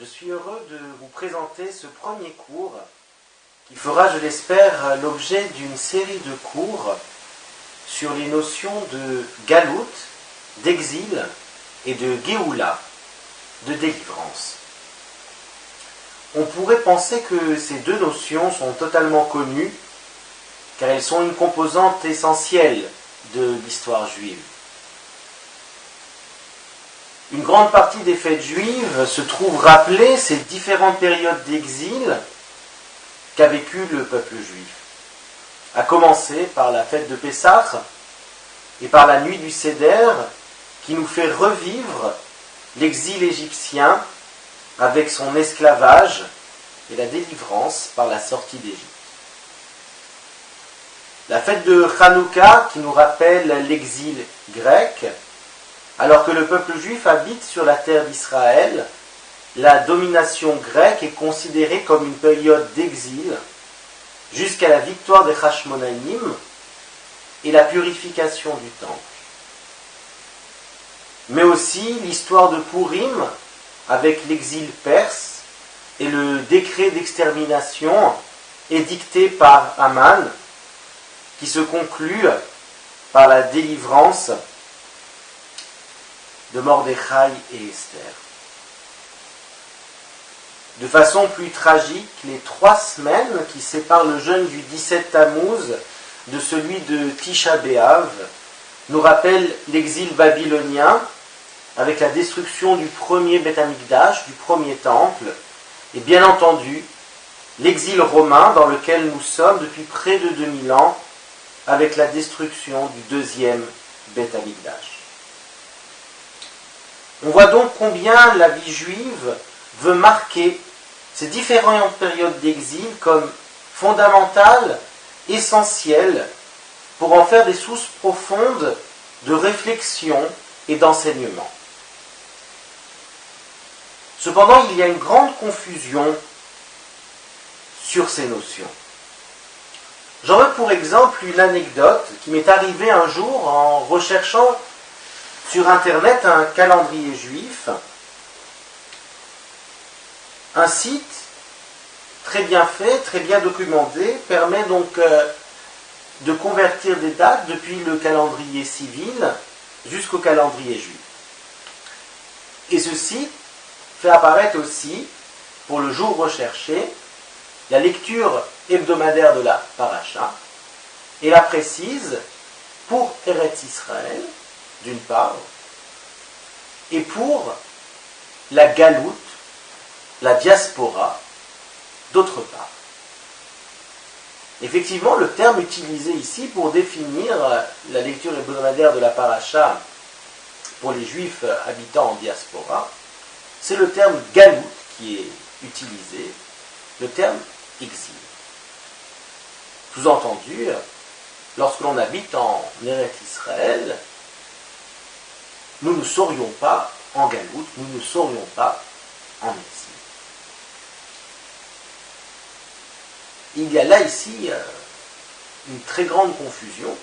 Je suis heureux de vous présenter ce premier cours qui fera, je l'espère, l'objet d'une série de cours sur les notions de galout, d'exil et de Géoula, de délivrance. On pourrait penser que ces deux notions sont totalement connues car elles sont une composante essentielle de l'histoire juive. Une grande partie des fêtes juives se trouve rappelée ces différentes périodes d'exil qu'a vécu le peuple juif. À commencer par la fête de Pessah et par la nuit du Seder qui nous fait revivre l'exil égyptien avec son esclavage et la délivrance par la sortie d'Égypte. La fête de Hanouka qui nous rappelle l'exil grec. Alors que le peuple juif habite sur la terre d'Israël, la domination grecque est considérée comme une période d'exil jusqu'à la victoire des Hashmonaïm et la purification du temple. Mais aussi l'histoire de Purim avec l'exil perse et le décret d'extermination édicté par Aman qui se conclut par la délivrance de Mordechai et Esther. De façon plus tragique, les 3 semaines qui séparent le jeûne du 17 Tammuz de celui de Tisha B'Av nous rappellent l'exil babylonien avec la destruction du premier Beth Amikdash, du premier temple, et bien entendu l'exil romain dans lequel nous sommes depuis près de 2000 ans avec la destruction du deuxième Beth Amikdash. On voit donc combien la vie juive veut marquer ces différentes périodes d'exil comme fondamentales, essentielles, pour en faire des sources profondes de réflexion et d'enseignement. Cependant, il y a une grande confusion sur ces notions. J'en veux pour exemple une anecdote qui m'est arrivée un jour en recherchant sur Internet un calendrier juif, un site très bien fait, très bien documenté, permet donc de convertir des dates depuis le calendrier civil jusqu'au calendrier juif. Et ce site fait apparaître aussi, pour le jour recherché, la lecture hebdomadaire de la paracha, et la précise pour Eretz Israël, d'une part, et pour la galoute, la diaspora, d'autre part. Effectivement, le terme utilisé ici pour définir la lecture hebdomadaire de la paracha pour les juifs habitant en diaspora, c'est le terme galoute qui est utilisé, le terme exil. Sous-entendu, lorsque l'on habite en Eretz Israël, nous ne serions pas en galoute, nous ne serions pas en exil. Il y a là ici une très grande confusion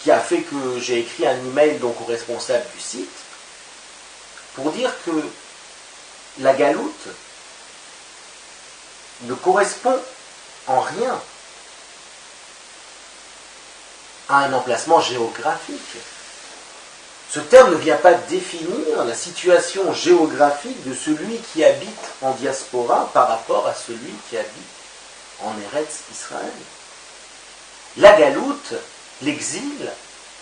qui a fait que j'ai écrit un email donc au responsable du site pour dire que la galoute ne correspond en rien à un emplacement géographique. Ce terme ne vient pas définir la situation géographique de celui qui habite en diaspora par rapport à celui qui habite en Eretz Israël. La galoute, l'exil,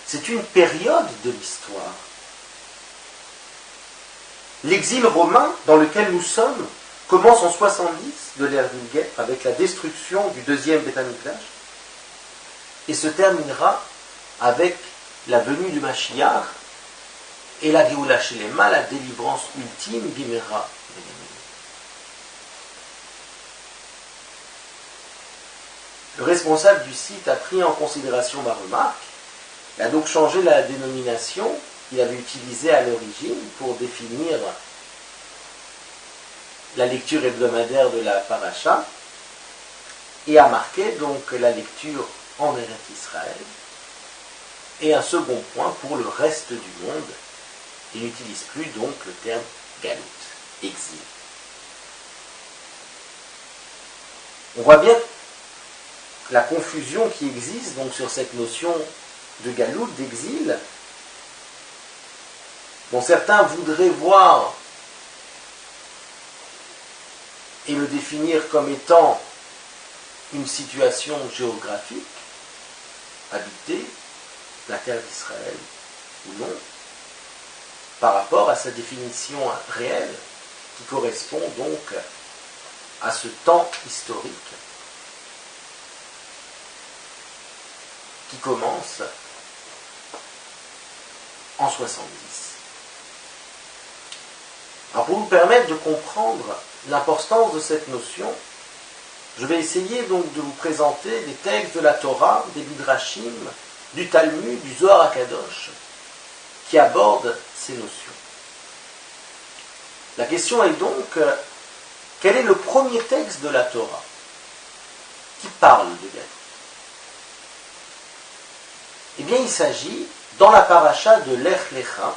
c'est une période de l'histoire. L'exil romain dans lequel nous sommes commence en 70 de l'ère vulgaire avec la destruction du deuxième Beth Amikdash et se terminera avec la venue du Mashiach et la Géoula Shelema, la délivrance ultime, Bimera. Le responsable du site a pris en considération ma remarque et a donc changé la dénomination qu'il avait utilisée à l'origine pour définir la lecture hebdomadaire de la paracha et a marqué donc la lecture en Eretz Israël et un second point pour le reste du monde Il n'utilise plus donc le terme galout, exil. On voit bien la confusion qui existe donc sur cette notion de galout, d'exil, dont certains voudraient voir et le définir comme étant une situation géographique, habitée, la terre d'Israël ou non, par rapport à sa définition réelle, qui correspond donc à ce temps historique qui commence en 70. Alors pour vous permettre de comprendre l'importance de cette notion, je vais essayer donc de vous présenter des textes de la Torah, des Midrashim, du Talmud, du Zohar HaKadosh, qui abordent ces notions. La question est donc, quel est le premier texte de la Torah qui parle de Galout? Eh bien, il s'agit, dans la paracha de Lech Lecha,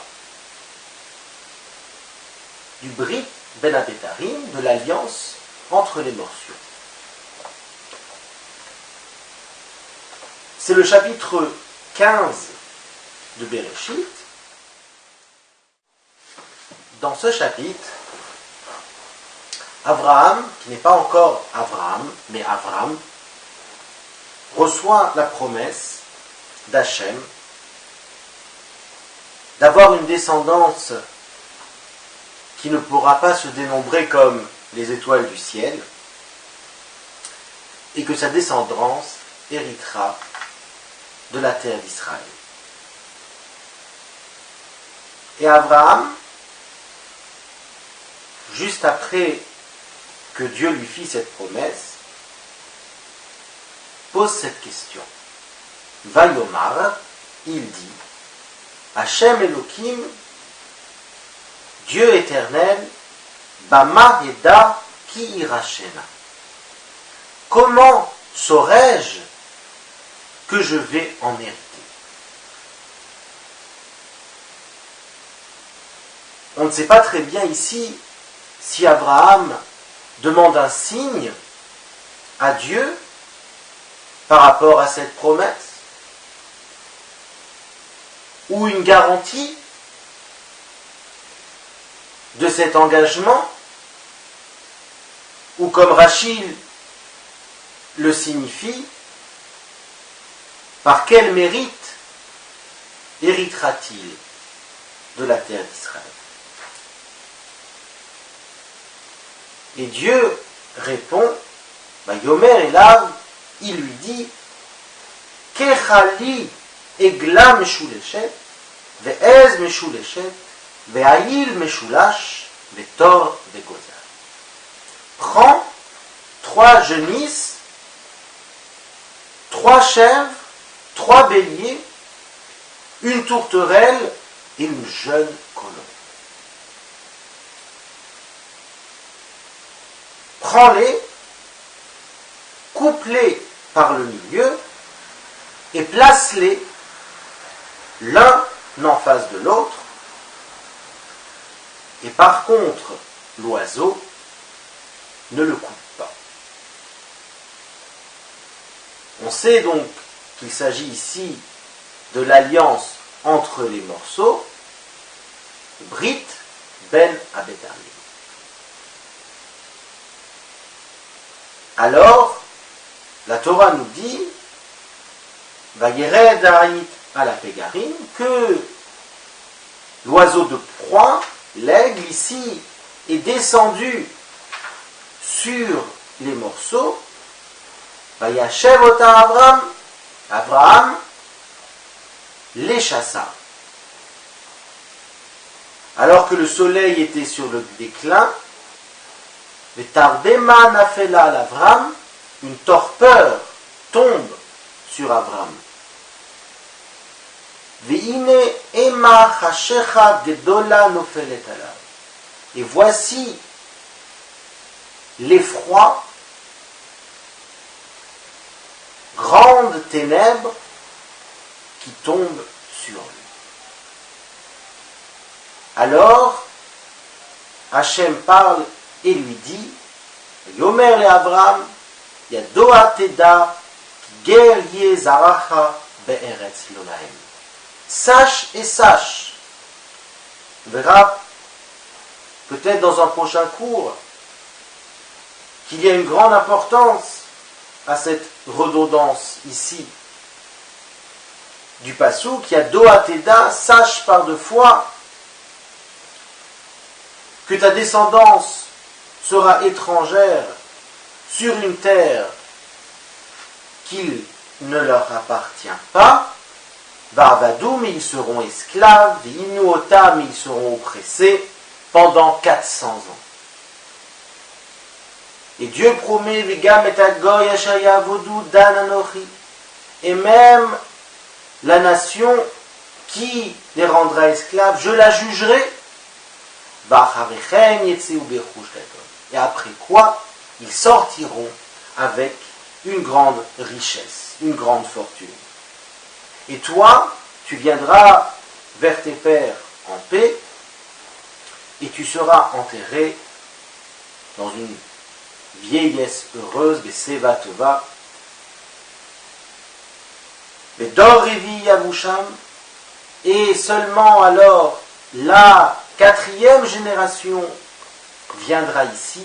du Brit Ben Abetarim, de l'alliance entre les morsures. C'est le chapitre 15 de Bereshit. Dans ce chapitre, Abraham, qui n'est pas encore Abraham, mais Avram, reçoit la promesse d'Hachem d'avoir une descendance qui ne pourra pas se dénombrer comme les étoiles du ciel, et que sa descendance héritera de la terre d'Israël. Et Abraham, juste après que Dieu lui fit cette promesse, pose cette question. Vayomar, il dit, Hachem Elohim, Dieu éternel, Bama Eda Ki Irachena. Comment saurais-je que je vais en hériter? On ne sait pas très bien ici si Abraham demande un signe à Dieu par rapport à cette promesse, ou une garantie de cet engagement, ou comme Rachid le signifie, par quel mérite héritera-t-il de la terre d'Israël? Et Dieu répond, Yomer Elav, il lui dit, Kechali egla meshuleshet, ve'ez meshuleshet, ve'aïl meshulash, ve'tor ve'gozar. Prends 3 genisses, 3 chèvres, 3 béliers, une tourterelle et une jeune colombe. Prends-les, coupe-les par le milieu et place-les l'un en face de l'autre. Et par contre, l'oiseau ne le coupe pas. On sait donc qu'il s'agit ici de l'alliance entre les morceaux, Brit Ben Abetarim. Alors, la Torah nous dit, Vayered Haït à la Pégarine, que l'oiseau de proie, l'aigle ici, est descendu sur les morceaux. Vayashev ota Abraham les chassa. Alors que le soleil était sur le déclin, Vetardema nafela l'Avram, une torpeur tombe sur Avram. Veine ema chashecha gedola nofelet alav. Et voici l'effroi, grande ténèbre qui tombe sur lui. Alors, Hachem parle et lui dit, Yomer le Avram, Yadoa Teda, Ger Ye Zaracha Be'eretz Lolahem. Sache et sache. On verra peut-être dans un prochain cours qu'il y a une grande importance à cette redondance ici du passouk, qui a Doa Teda, sache par deux fois que ta descendance sera étrangère sur une terre qu'il ne leur appartient pas. Barbadou, mais ils seront esclaves, Inuota, mais ils seront oppressés pendant 400 ans. Et Dieu promet, Vigam et Agoy, Ashaya, Vodou, Dan, Anochi. Et même la nation qui les rendra esclaves, je la jugerai. Et après quoi, ils sortiront avec une grande richesse, une grande fortune. Et toi, tu viendras vers tes pères en paix, et tu seras enterré dans une vieillesse heureuse, Beseva Tova. Bedor Revi Yavusham, et seulement alors la 4e génération viendra ici,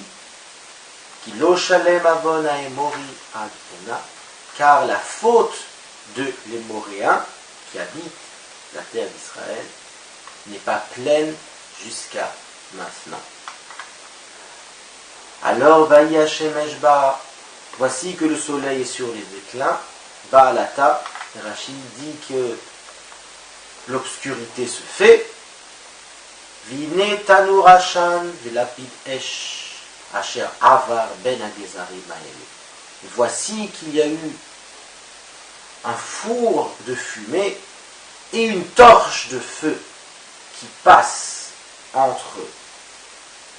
qui lo shalem avon haemori adona, car la faute de l'Hémoréen qui habite la terre d'Israël n'est pas pleine jusqu'à maintenant. Alors, Vaï Hashem Eshba, voici que le soleil est sur les déclins, Baalata, Rachid dit que l'obscurité se fait, Vine Tanur Hashan, Velapid Esh, Asher Avar Ben Agezari Maele. Voici qu'il y a eu un four de fumée et une torche de feu qui passe entre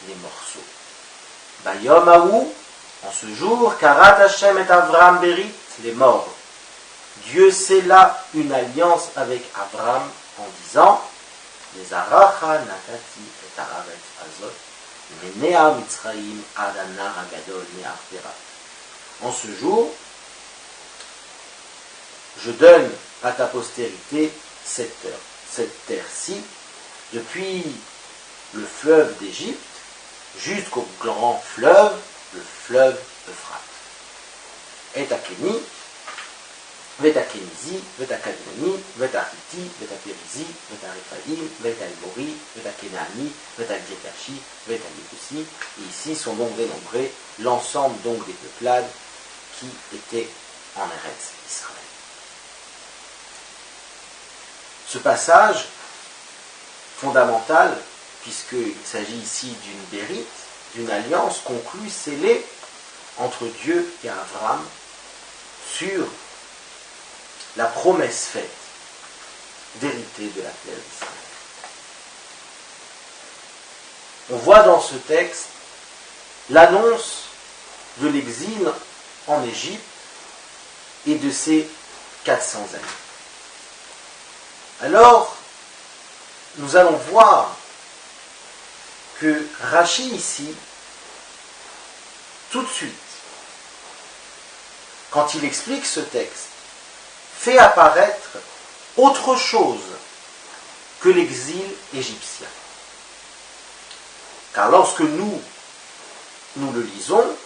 les morceaux. Bayom Aou, en ce jour, Karat Hashem et Avram Berit, les morts. Dieu scella une alliance avec Avram en disant, Les Aracha Nakati et Haaretz Azot, Menea Mitzraim Adanar Agadol Ne'artera. En ce jour, je donne à ta postérité cette terre-ci, depuis le fleuve d'Égypte jusqu'au grand fleuve, le fleuve Euphrate. Et Akeni, Vetakenizi, Vetakadmoni, Vetahiti, Vetaperizi, Vetarephaïm, Vetalmori, Vetakenani, Vetalgetashi, Vetalikusi. Et ici sont donc dénombrés l'ensemble donc des peuplades qui étaient en Eretz Israël. Ce passage fondamental, puisqu'il s'agit ici d'une bérite, d'une alliance conclue, scellée entre Dieu et Avram sur la promesse faite d'hériter de la terre d'Israël. On voit dans ce texte l'annonce de l'exil en Égypte et de ses 400 années. Alors, nous allons voir que Rachi ici, tout de suite, quand il explique ce texte, fait apparaître autre chose que l'exil égyptien. Car lorsque nous le lisons,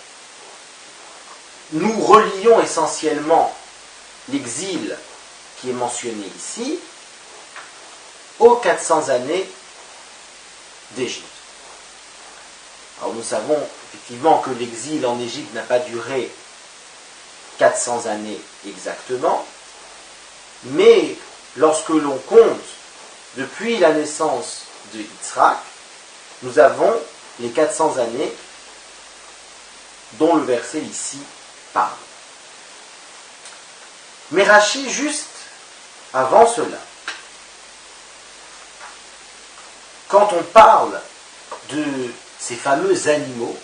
nous relions essentiellement l'exil qui est mentionné ici aux 400 années d'Égypte. Alors nous savons effectivement que l'exil en Égypte n'a pas duré 400 années exactement, mais lorsque l'on compte depuis la naissance de Yitzhak, nous avons les 400 années dont le verset ici parle. Mais Rachi, juste avant cela, quand on parle de ces fameux animaux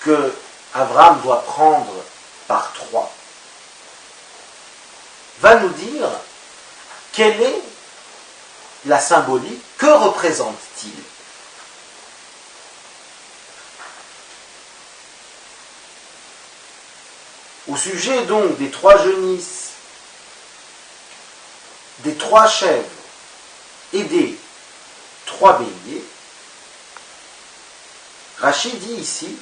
que Avram doit prendre par 3, va nous dire quelle est la symbolique, que représente-t-il? Au sujet donc des 3 genisses, des 3 chèvres et des 3 béliers, Rachi dit ici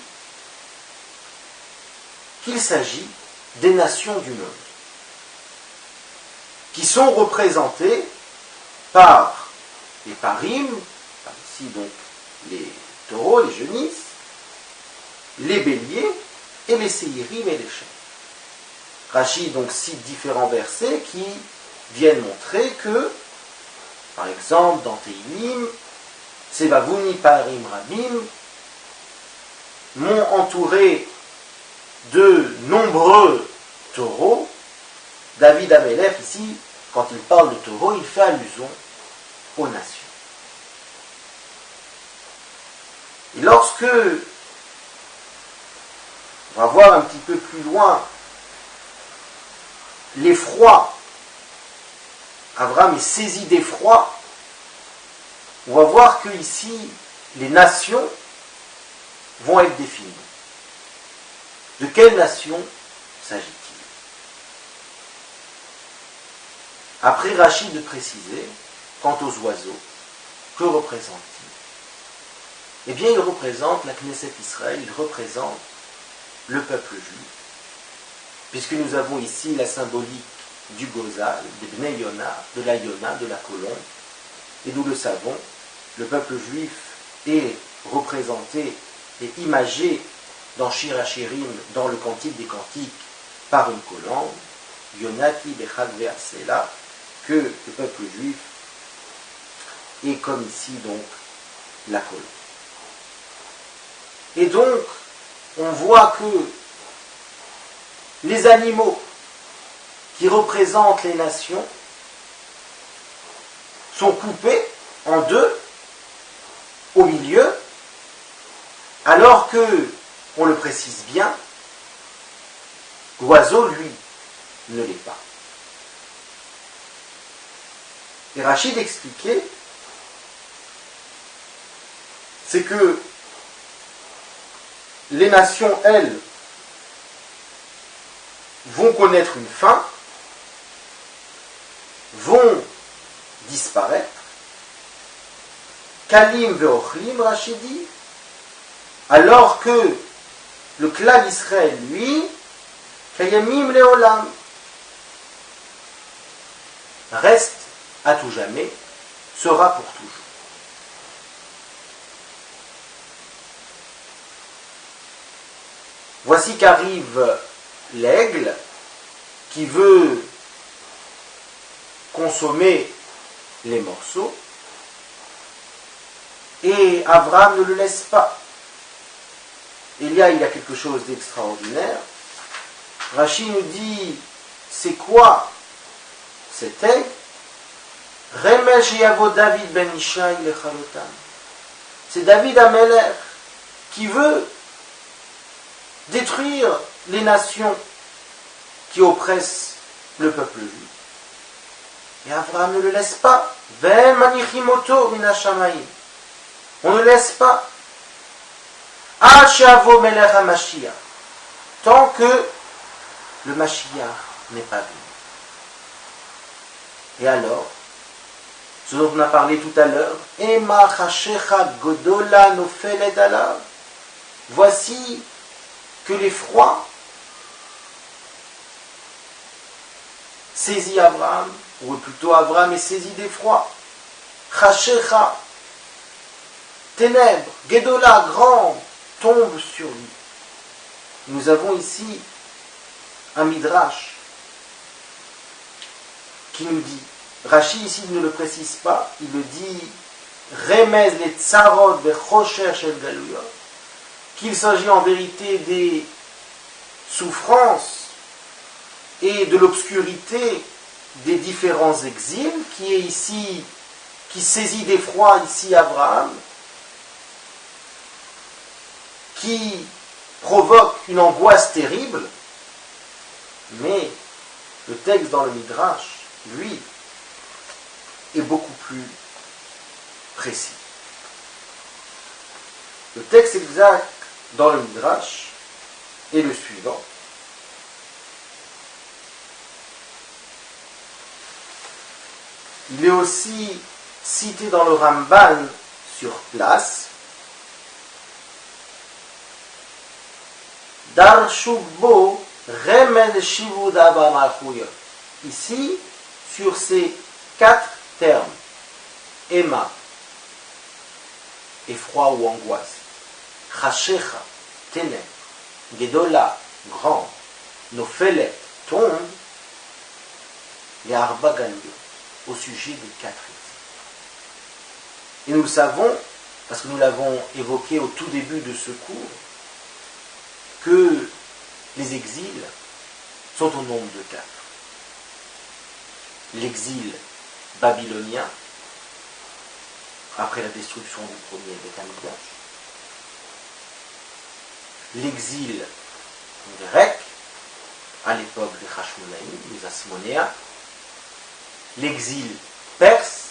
qu'il s'agit des nations du monde, qui sont représentées par les parim, ici donc les taureaux, les genisses, les béliers et les séirim et les chèvres. Rachi donc cite différents versets qui viennent montrer que, par exemple, dans Tehillim, Sevavuni parim rabim, m'ont entouré de nombreux taureaux. David Amelech, ici, quand il parle de taureaux, il fait allusion aux nations. Et lorsque, on va voir un petit peu plus loin, l'effroi, Abraham est saisi d'effroi, on va voir que ici, les nations vont être définies. De quelle nation s'agit-il? Après Rachi de préciser, quant aux oiseaux, que représentent-ils? Eh bien, ils représentent la Knesset Israël, ils représentent le peuple juif, puisque nous avons ici la symbolique du Gozal, des Bnei Yona, de la Yona, de la colombe, et nous le savons, le peuple juif est représenté et imagé dans Shir HaShirim, dans le Cantique des Cantiques, par une colombe, Yonati Bechad Ve'asela, que le peuple juif est comme ici donc la colombe. Et donc, on voit que les animaux qui représentent les nations sont coupés en 2 au milieu, alors que, on le précise bien, l'oiseau, lui, ne l'est pas. Et Rachid expliquait, c'est que les nations, elles, vont connaître une fin, vont disparaître. Kalim ve'ochlim, Rachid dit, alors que le clan d'Israël, lui, Kayamim leolam, reste à tout jamais, sera pour toujours. Voici qu'arrive l'aigle qui veut consommer les morceaux et Abraham ne le laisse pas. Il y a quelque chose d'extraordinaire. Rachi nous dit, c'est quoi cet aigle? Remesh yavo David ben Ishai lechalotam. C'est David Amelech qui veut détruire les nations qui oppressent le peuple juif. Et Abraham ne le laisse pas. Ven manichimoto min hashamayim. On ne laisse pas. Achavo melech hamashiach. Tant que le Mashiach n'est pas venu. Et alors, ce dont on a parlé tout à l'heure, Ema chashecha godola nofeled alav. Voici que l'effroi saisit Abraham, ou plutôt Abraham est saisi d'effroi. Chashecha, ténèbres, Gedola, grand, tombe sur lui. Nous avons ici un midrash qui nous dit, Rachi ici ne le précise pas, il le dit, Remez les tsarot vechosher shel galuyot, qu'il s'agit en vérité des souffrances et de l'obscurité des différents exils, qui est ici, qui saisit d'effroi ici Abraham, qui provoque une angoisse terrible, mais le texte dans le Midrash, lui, est beaucoup plus précis. Le texte exact dans le Midrash est le suivant. Il est aussi cité dans le Ramban sur place. Darshubbo remel shivuda b'malchuyot. Ici, sur ces 4 termes, Emma, effroi ou angoisse, Chashecha, ténèbres, Gedola, grand, Nofelet, tombe, les Arba Galio, au sujet des 4 exils. Et nous le savons, parce que nous l'avons évoqué au tout début de ce cours, que les exils sont au nombre de 4. L'exil babylonien, après la destruction du premier Beth Amikdash, l'exil grec, à l'époque des Hashmonaïm, des Asmonéens, l'exil perse,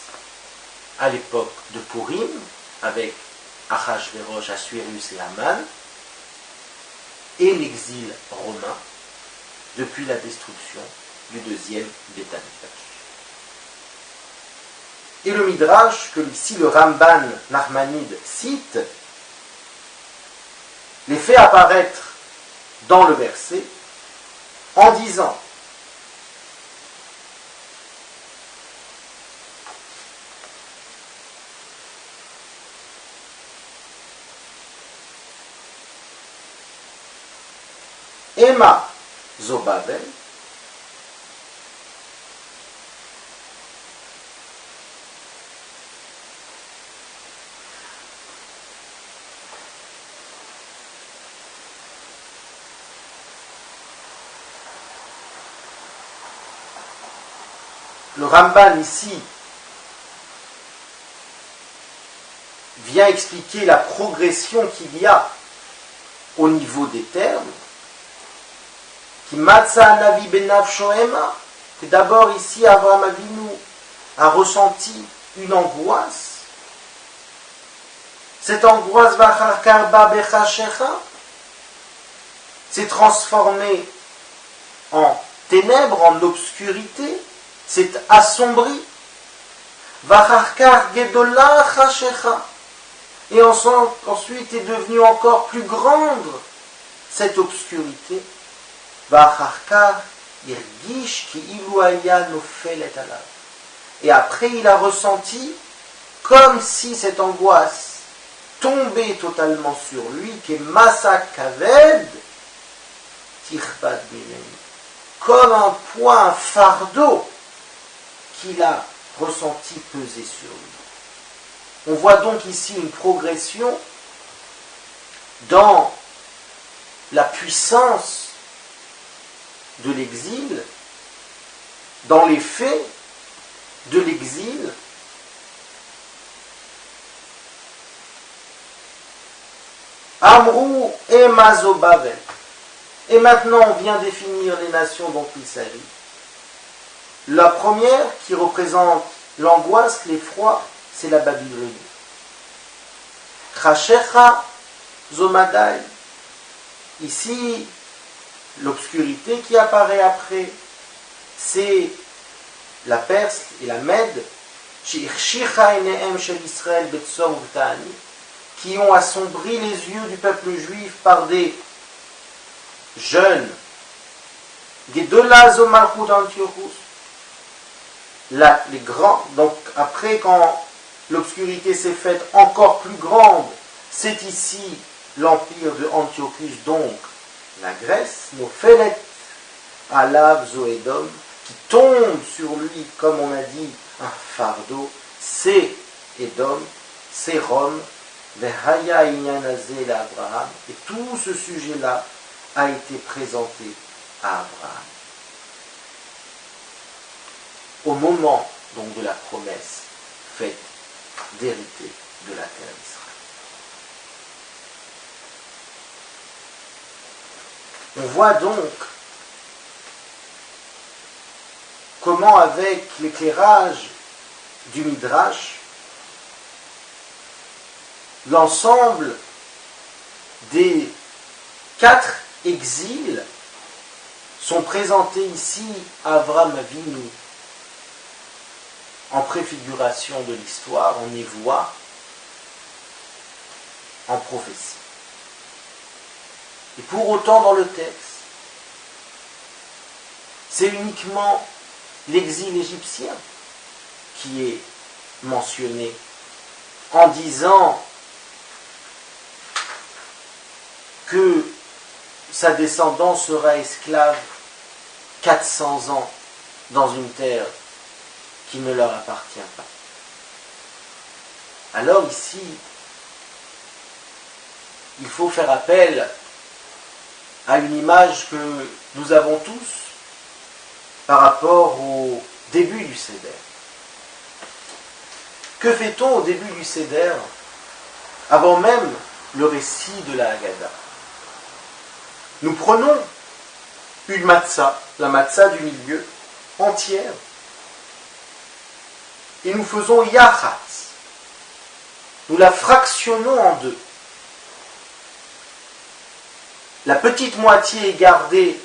à l'époque de Purim, avec Achashverosh, Assuérus et Haman, et l'exil romain, depuis la destruction du deuxième Beth Amikdash. Et le Midrash, que ici le Ramban Nachmanide cite, les fait apparaître dans le verset en disant Emma Zobabel, le Ramban ici vient expliquer la progression qu'il y a au niveau des termes, qui Matza Navi Benav Shoema, que d'abord ici Avraham Avinu a ressenti une angoisse. Cette angoisse Vacharkarba Bechashecha s'est transformée en ténèbres, en obscurité, s'est assombrie. Vacharkar Gedola Chashecha, et ensuite est devenue encore plus grande cette obscurité. Vacharkar Irgish ki iluaya nofelet alav. Et après il a ressenti comme si cette angoisse tombait totalement sur lui, que masa kaved tirbat bimeni, comme un poids, un fardeau qu'il a ressenti peser sur lui. On voit donc ici une progression dans la puissance de l'exil, dans les faits de l'exil, Amrou et Mazobavel. Et maintenant on vient définir les nations dont il s'agit. La première, qui représente l'angoisse, l'effroi, c'est la Babylonie. Chashecha Zomadai. Ici, l'obscurité qui apparaît après, c'est la Perse et la Mède, qui ont assombri les yeux du peuple juif par des jeûnes. Gedola Zomalchut Antiochus. Les grands, donc après quand l'obscurité s'est faite encore plus grande, c'est ici l'empire de Antiochus, donc la Grèce, Nofelet Alav Zoédom, qui tombe sur lui, comme on a dit, un fardeau, c'est Édom, c'est Rome, Vehaya Inyanazé la Abraham, et tout ce sujet-là a été présenté à Abraham. Au moment donc de la promesse faite d'hériter de la terre d'Israël. On voit donc comment, avec l'éclairage du Midrash, l'ensemble des 4 exils sont présentés ici à Avraham Avinu en préfiguration de l'histoire, en évoie, en prophétie. Et pour autant dans le texte, c'est uniquement l'exil égyptien qui est mentionné en disant que sa descendance sera esclave 400 ans dans une terre qui ne leur appartient pas. Alors ici, il faut faire appel à une image que nous avons tous par rapport au début du Seder. Que fait-on au début du Seder, avant même le récit de la Haggadah? Nous prenons une matzah, la matzah du milieu, entière, et nous faisons yachat. Nous la fractionnons en deux. La petite moitié est gardée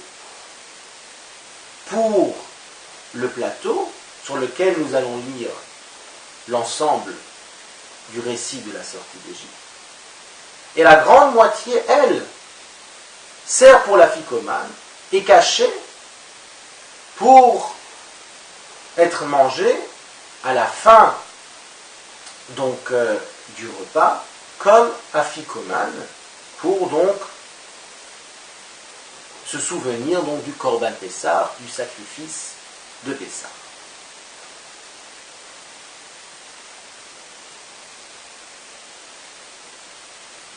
pour le plateau sur lequel nous allons lire l'ensemble du récit de la sortie d'Égypte. Et la grande moitié, elle, sert pour la ficomane, est cachée pour être mangée à la fin donc du repas comme afficomane pour donc se souvenir donc du Korban Pessah, du sacrifice de Pessah.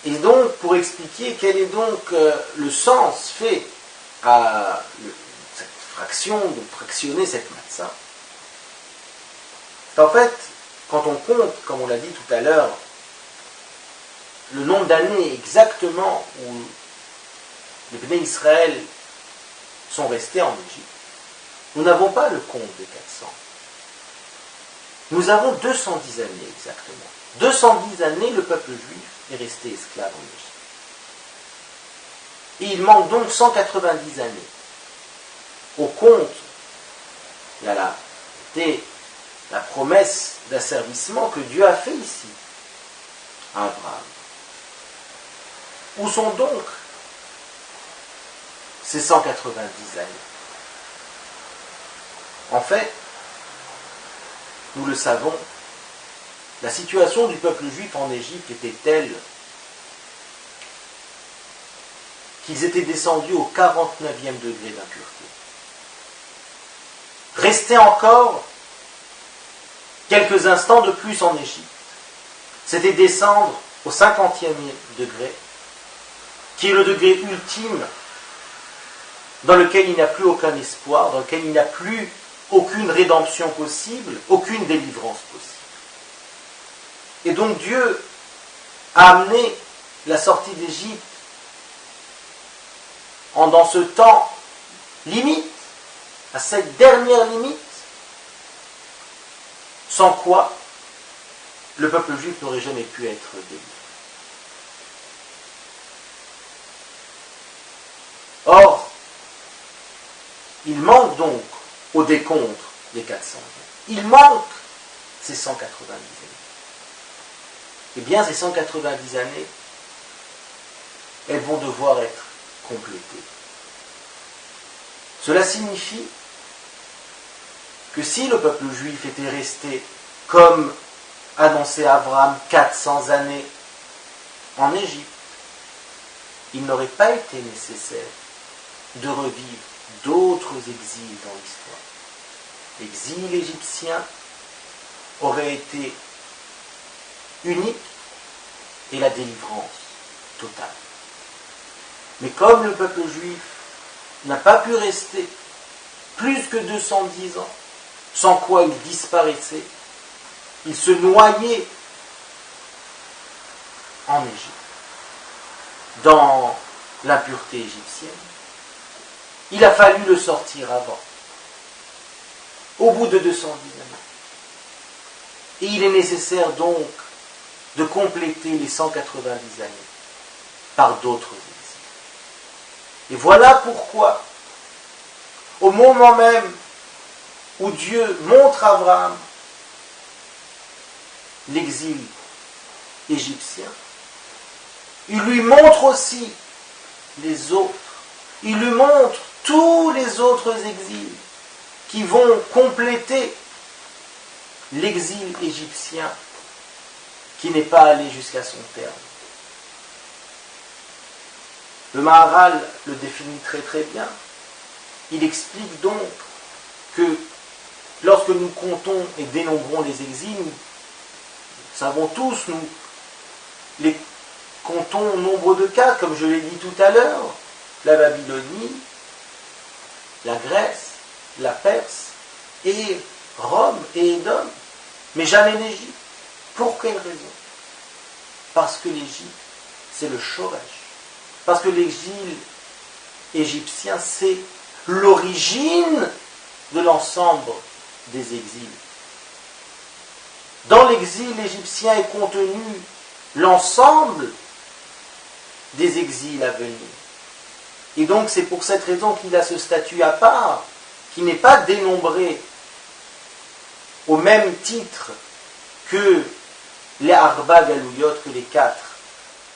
Et donc, pour expliquer quel est donc le sens fait à cette fraction, de fractionner cette matzah, en fait, quand on compte, comme on l'a dit tout à l'heure, le nombre d'années exactement où les Bnei Israël sont restés en Égypte, nous n'avons pas le compte des 400. Nous avons 210 années exactement. 210 années, le peuple juif est resté esclave en Égypte. Et il manque donc 190 années. Au compte, il y a la promesse d'asservissement que Dieu a fait ici à Abraham. Où sont donc ces 190 années? En fait, nous le savons, la situation du peuple juif en Égypte était telle qu'ils étaient descendus au 49e degré d'impureté. Restait encore quelques instants de plus en Égypte. C'était descendre au 50e degré, qui est le degré ultime dans lequel il n'y a plus aucun espoir, dans lequel il n'y a plus aucune rédemption possible, aucune délivrance possible. Et donc Dieu a amené la sortie d'Égypte dans ce temps limite, à cette dernière limite, sans quoi le peuple juif n'aurait jamais pu être délivré. Or, il manque donc au décompte des 400 ans. Il manque ces 190 années. Eh bien, ces 190 années, elles vont devoir être complétées. Cela signifie que si le peuple juif était resté, comme annoncé Abraham, 400 années en Égypte, il n'aurait pas été nécessaire de revivre d'autres exils dans l'histoire. L'exil égyptien aurait été unique et la délivrance totale. Mais comme le peuple juif n'a pas pu rester plus que 210 ans, sans quoi il disparaissait, il se noyait en Égypte, dans l'impureté égyptienne. Il a fallu le sortir avant, au bout de 210 années. Et il est nécessaire donc de compléter les 190 années par d'autres exils. Et voilà pourquoi, au moment même où Dieu montre à Abraham l'exil égyptien, il lui montre aussi les autres. Il lui montre tous les autres exils qui vont compléter l'exil égyptien qui n'est pas allé jusqu'à son terme. Le Maharal le définit très très bien. Il explique donc que lorsque nous comptons et dénombrons les exils, nous savons tous, nous les comptons au nombre de cas, comme je l'ai dit tout à l'heure, la Babylonie, la Grèce, la Perse, et Rome et Édom, mais jamais l'Égypte. Pour quelle raison? Parce que l'Égypte, c'est le Shoresh. Parce que l'exil égyptien, c'est l'origine de l'ensemble des exils. Dans l'exil égyptien est contenu l'ensemble des exils à venir. Et donc c'est pour cette raison qu'il a ce statut à part, qui n'est pas dénombré au même titre que les Arba Galouyot, que les 4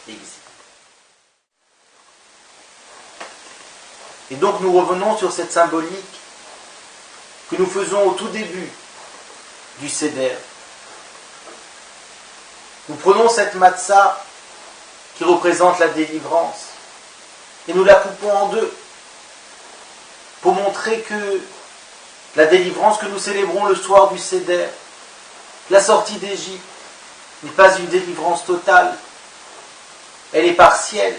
exils. Et donc nous revenons sur cette symbolique que nous faisons au tout début du Seder. Nous prenons cette matzah qui représente la délivrance et nous la coupons en deux pour montrer que la délivrance que nous célébrons le soir du Seder, la sortie d'Égypte, n'est pas une délivrance totale, elle est partielle.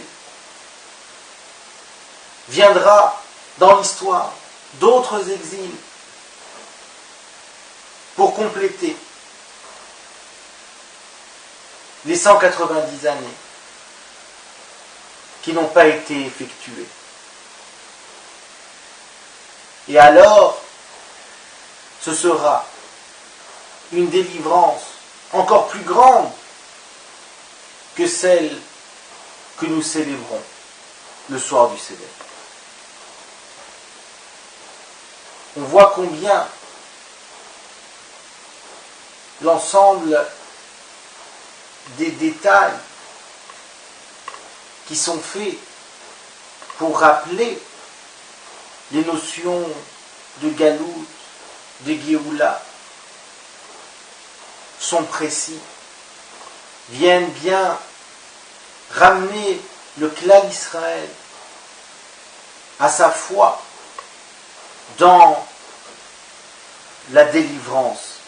Viendra dans l'histoire d'autres exils pour compléter les 190 années qui n'ont pas été effectuées. Et alors, ce sera une délivrance encore plus grande que celle que nous célébrons le soir du Seder. On voit combien l'ensemble des détails qui sont faits pour rappeler les notions de Galout, de Géoula, sont précis, viennent bien ramener le clan d'Israël à sa foi dans la délivrance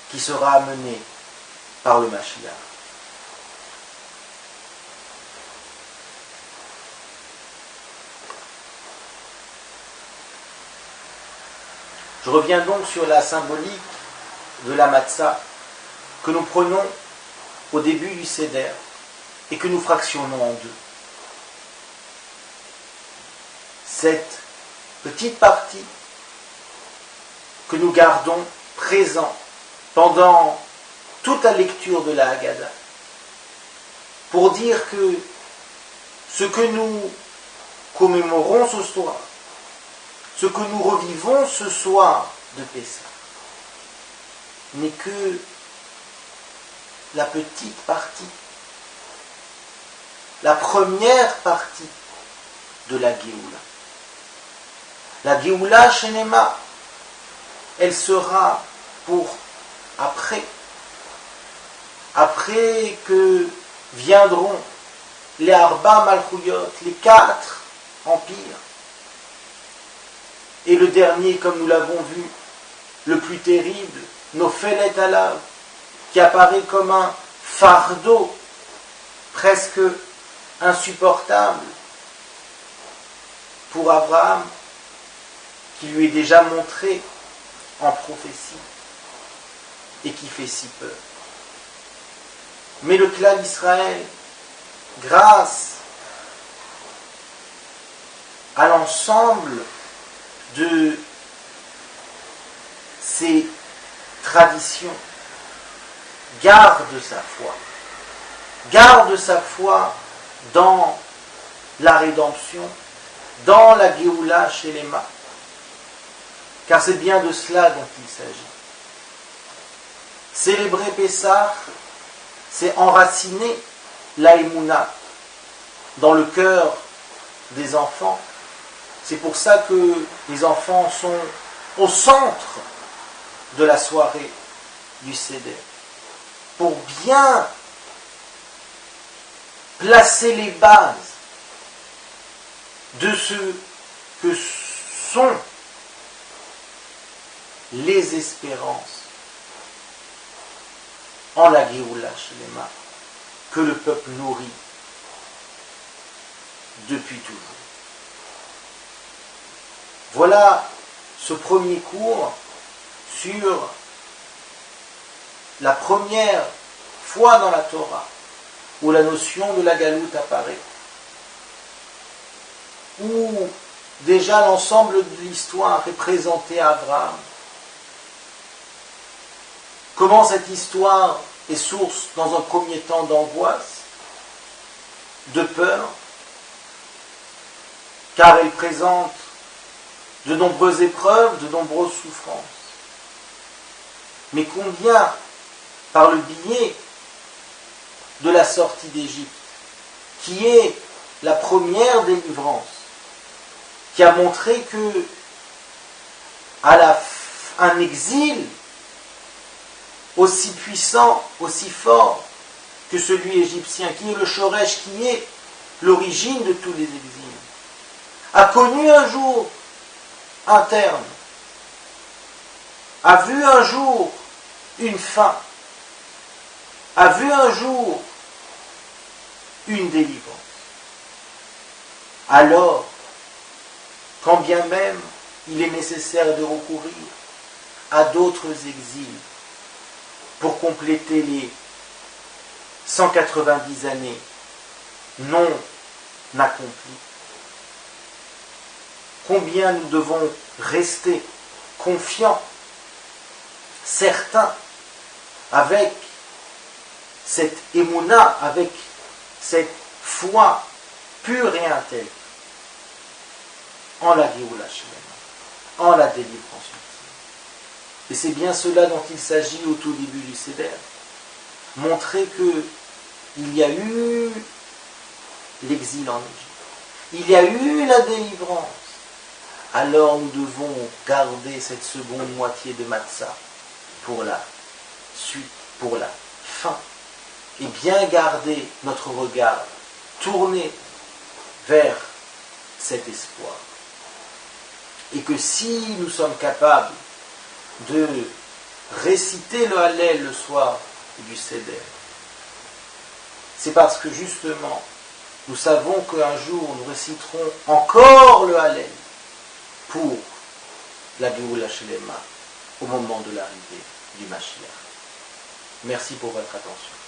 qui sera amenée par le Mashiach. Je reviens donc sur la symbolique de la matzah que nous prenons au début du Seder et que nous fractionnons en deux. Cette petite partie que nous gardons présent pendant toute la lecture de la Haggadah, pour dire que ce que nous commémorons ce soir, ce que nous revivons ce soir de Pessah, n'est que la petite partie, la première partie de la Géoula. La Géoula Shenema, elle sera pour après que viendront les Arba Malchuyot, les 4 empires, et le dernier, comme nous l'avons vu, le plus terrible, Nophelet Alav, qui apparaît comme un fardeau presque insupportable pour Abraham, qui lui est déjà montré en prophétie et qui fait si peur. Mais le clan d'Israël, grâce à l'ensemble de ces traditions garde sa foi. Garde sa foi dans la rédemption, dans la Géoula Shelema. Car c'est bien de cela dont il s'agit. Célébrer Pessah, c'est enraciner la Emouna dans le cœur des enfants. C'est pour ça que les enfants sont au centre de la soirée du Seder. Pour bien placer les bases de ce que sont les espérances en la Géoula Shelema que le peuple nourrit depuis toujours. Voilà ce premier cours sur la première fois dans la Torah où la notion de la galoute apparaît, où déjà l'ensemble de l'histoire est présenté à Abraham. Comment cette histoire est source, dans un premier temps, d'angoisse, de peur, car elle présente de nombreuses épreuves, de nombreuses souffrances. Mais combien, par le biais de la sortie d'Égypte, qui est la première délivrance, qui a montré que un exil aussi puissant, aussi fort que celui égyptien, qui est le Shoresh, qui est l'origine de tous les exils, a connu un jour un terme, a vu un jour une fin, a vu un jour une délivrance. Alors, quand bien même il est nécessaire de recourir à d'autres exils pour compléter les 190 années non accomplies, combien nous devons rester confiants, certains, avec cette émouna, avec cette foi pure et intègre en la Géoula Shelema, en la délivrance ultime. Et c'est bien cela dont il s'agit au tout début du Seder. Montrer qu'il y a eu l'exil en Égypte, il y a eu la délivrance. Alors nous devons garder cette seconde moitié de Matzah pour la suite, pour la fin, et bien garder notre regard tourné vers cet espoir. Et que si nous sommes capables de réciter le Hallel le soir du Seder, c'est parce que justement nous savons qu'un jour nous réciterons encore le Hallel pour la Géoula Shelema au moment de l'arrivée du Mashiach. Merci pour votre attention.